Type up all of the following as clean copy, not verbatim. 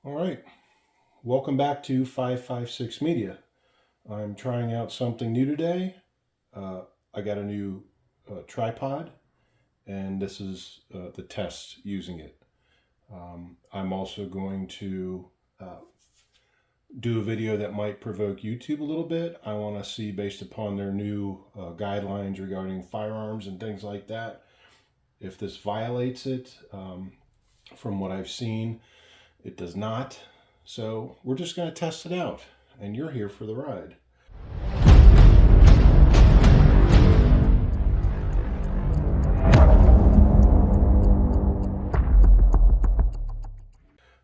All right, welcome back to 556 Media. I'm trying out something new today. Uh, I got a new tripod, and this is the test using it. I'm also going to uh, do a video that might provoke YouTube a little bit. I want to see, based upon their new guidelines regarding firearms and things like that, if this violates it. From what I've seen, it does not. So we're just going to test it out, and you're here for the ride.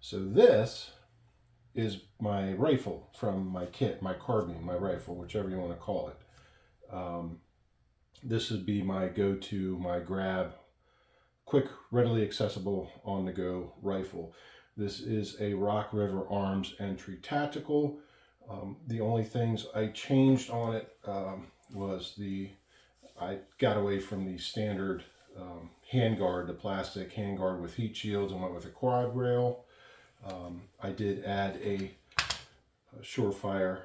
So this is my rifle from my kit, my carbine, my rifle, whichever you want to call it. This would be my go-to, my grab, quick, readily accessible, on-the-go rifle. This is a Rock River Arms Entry Tactical. The only things I changed on it was I got away from the standard handguard, the plastic handguard with heat shields, and went with a quad rail. I did add a Surefire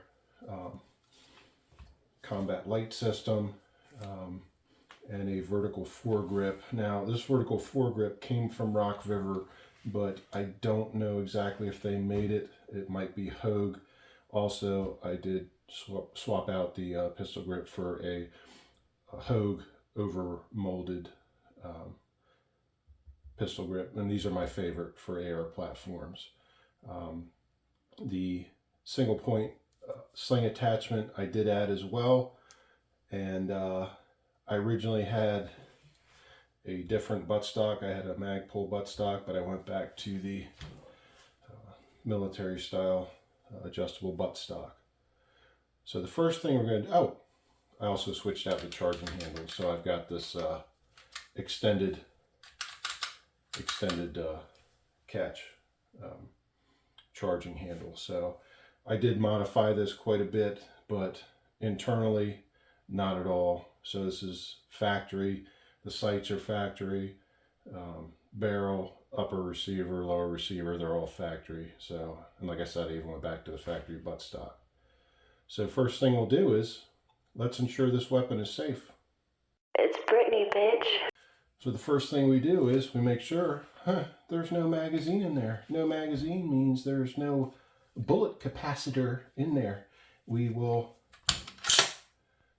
combat light system and a vertical foregrip. Now, this vertical foregrip came from Rock River, but I don't know exactly if they made it. It might be Hogue. Also, I did swap out the pistol grip for a Hogue over molded pistol grip, and these are my favorite for AR platforms. The single point sling attachment I did add as well, and I originally had a different buttstock. I had a Magpul buttstock, but I went back to the military style adjustable buttstock. So the first thing we're going to do, I also switched out the charging handle, so I've got this extended catch charging handle. So I did modify this quite a bit, but internally not at all. So this is factory. The sights are factory. Barrel, upper receiver, lower receiver, they're all factory. So, and like I said, I even went back to the factory buttstock. So first thing we'll do is let's ensure this weapon is safe. It's Brittany, bitch. So the first thing we do is we make sure there's no magazine in there. No magazine means there's no bullet capacitor in there. We will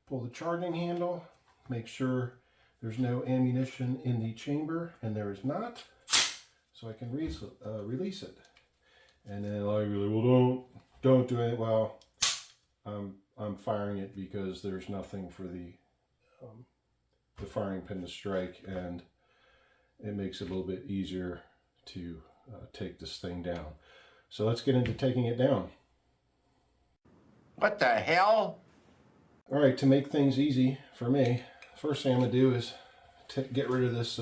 pull the charging handle, make sure there's no ammunition in the chamber, and there is not, so I can release it. And then I really, well, don't do it. Well, I'm firing it because there's nothing for the firing pin to strike, and it makes it a little bit easier to take this thing down. So let's get into taking it down. What the hell? All right, to make things easy for me, first thing I'm going to do is get rid of this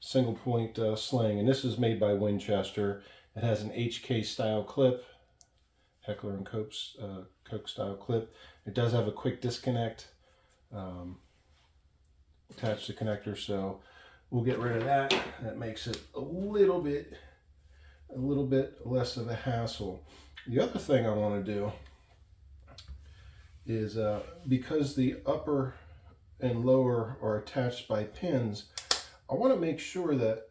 single point sling. And this is made by Winchester. It has an HK style clip, Heckler and Koch style clip. It does have a quick disconnect attached to connector, so we'll get rid of that. That makes it a little bit less of a hassle. The other thing I want to do is because the upper and lower are attached by pins, I want to make sure that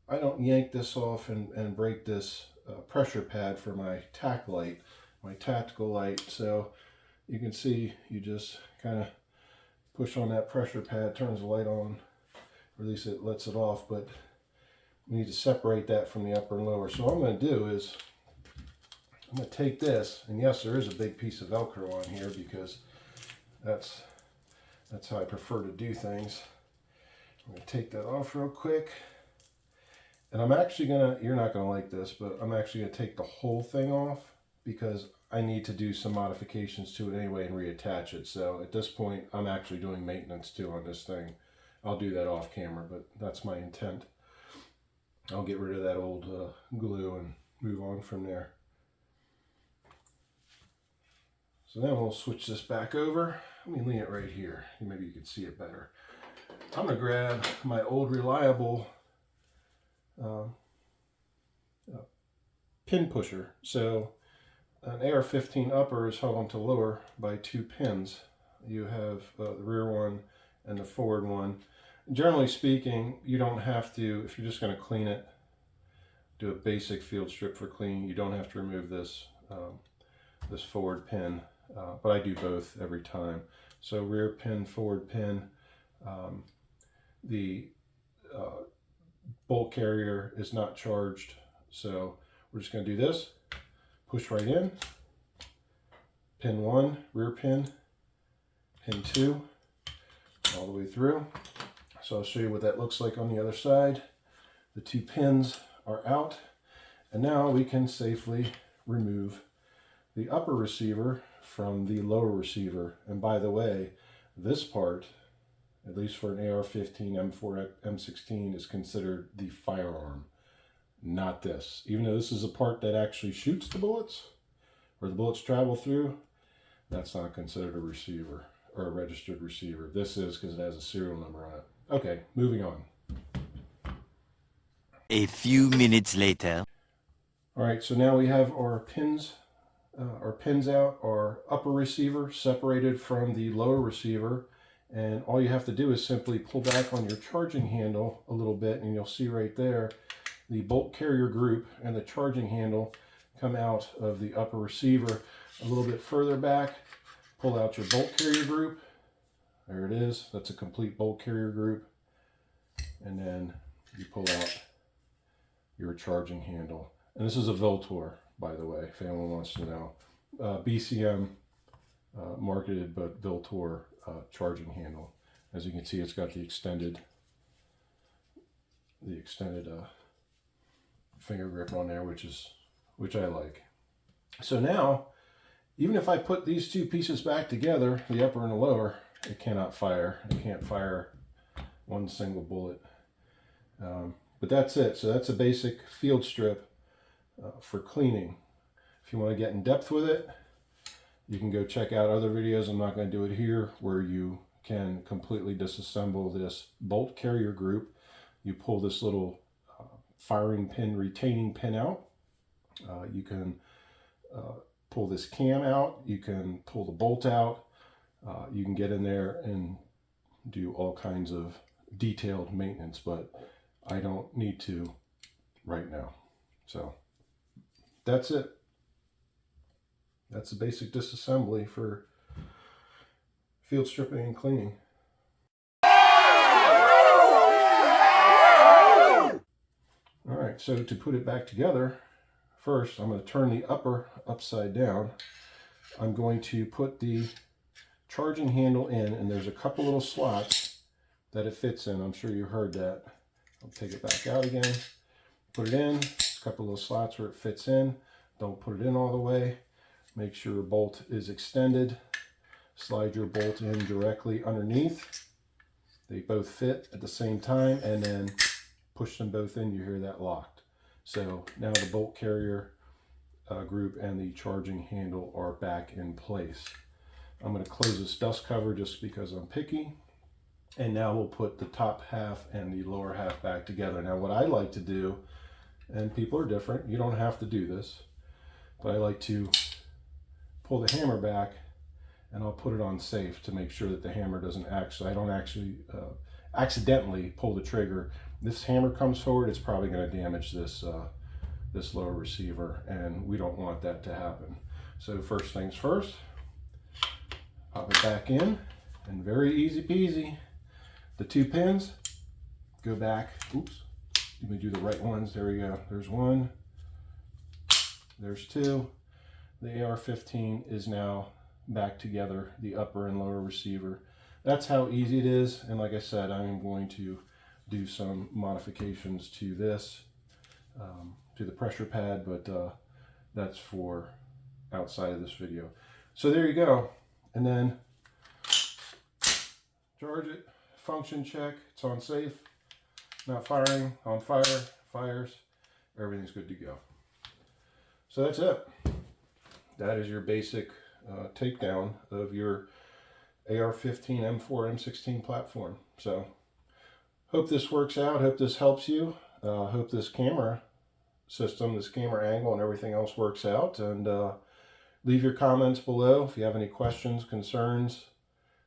I don't yank this off and break this pressure pad for my tack light, my tactical light. So you can see, you just kind of push on that pressure pad, turns the light on, release it, lets it off, but we need to separate that from the upper and lower. So what I'm going to do is I'm going to take this, and yes, there is a big piece of Velcro on here because that's how I prefer to do things. I'm going to take that off real quick, and I'm actually going to, you're not going to like this, but I'm actually going to take the whole thing off because I need to do some modifications to it anyway and reattach it. So at this point, I'm actually doing maintenance too on this thing. I'll do that off camera, but that's my intent. I'll get rid of that old glue and move on from there. So then we'll switch this back over. Let me lean it right here. Maybe you can see it better. I'm going to grab my old reliable pin pusher. So an AR-15 upper is held onto lower by 2 pins. You have the rear one and the forward one. Generally speaking, you don't have to, if you're just going to clean it, do a basic field strip for cleaning, you don't have to remove this this forward pin, but I do both every time. So rear pin, forward pin. The bolt carrier is not charged, so we're just going to do this. Push right in. Pin 1, rear pin. Pin 2, all the way through. So I'll show you what that looks like on the other side. The 2 pins are out, and now we can safely remove the upper receiver from the lower receiver. And by the way, this part, at least for an AR-15, M4, M16, is considered the firearm, not this. Even though this is a part that actually shoots the bullets, where the bullets travel through, that's not considered a receiver or a registered receiver. This is, because it has a serial number on it. Okay, moving on. A few minutes later. All right, so now we have our pins out, our upper receiver separated from the lower receiver, and all you have to do is simply pull back on your charging handle a little bit, and you'll see right there the bolt carrier group and the charging handle come out of the upper receiver. A little bit further back, pull out your bolt carrier group. There it is. That's a complete bolt carrier group. And then you pull out your charging handle. And this is a Voltor, by the way, if anyone wants to know. BCM marketed, but Voltor charging handle. As you can see, it's got the extended finger grip on there, which I like. So now, even if I put these 2 pieces back together, the upper and the lower, it cannot fire. It can't fire one single bullet. But that's it. So that's a basic field strip for cleaning. If you want to get in depth with it, you can go check out other videos. I'm not going to do it here, where you can completely disassemble this bolt carrier group. You pull this little firing pin, retaining pin out. You can pull this cam out. You can pull the bolt out. You can get in there and do all kinds of detailed maintenance, but I don't need to right now. So that's it. That's the basic disassembly for field stripping and cleaning. All right, so to put it back together, first I'm going to turn the upper upside down. I'm going to put the charging handle in, and there's a couple little slots that it fits in. I'm sure you heard that. I'll take it back out again, put it in, a couple little slots where it fits in. Don't put it in all the way. Make sure your bolt is extended. Slide your bolt in directly underneath. They both fit at the same time, and then push them both in. You hear that locked. So now the bolt carrier group and the charging handle are back in place. I'm going to close this dust cover just because I'm picky. And now we'll put the top half and the lower half back together. Now what I like to do, and people are different, you don't have to do this, but I like to pull the hammer back, and I'll put it on safe to make sure that the hammer doesn't I don't actually accidentally pull the trigger. This hammer comes forward, it's probably going to damage this this lower receiver, and we don't want that to happen. So first things first, pop it back in, and very easy peasy. The 2 pins go back. Oops, let me do the right ones. There we go. There's 1, there's 2. The AR-15 is now back together, the upper and lower receiver. That's how easy it is. And like I said, I'm going to do some modifications to this, to the pressure pad, but that's for outside of this video. So there you go. And then charge it, function check, it's on safe, not firing, on fire, fires, everything's good to go. So that's it. That is your basic takedown of your AR-15, M4, M16 platform. So hope this works out, hope this helps you, hope this camera system, this camera angle, and everything else works out. And leave your comments below if you have any questions, concerns,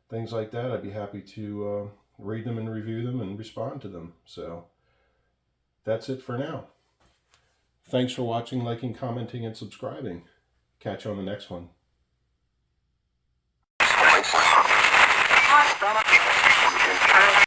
things like that. I'd be happy to read them and review them and respond to them. So that's it for now. Thanks for watching, liking, commenting, and subscribing. Catch you on the next one.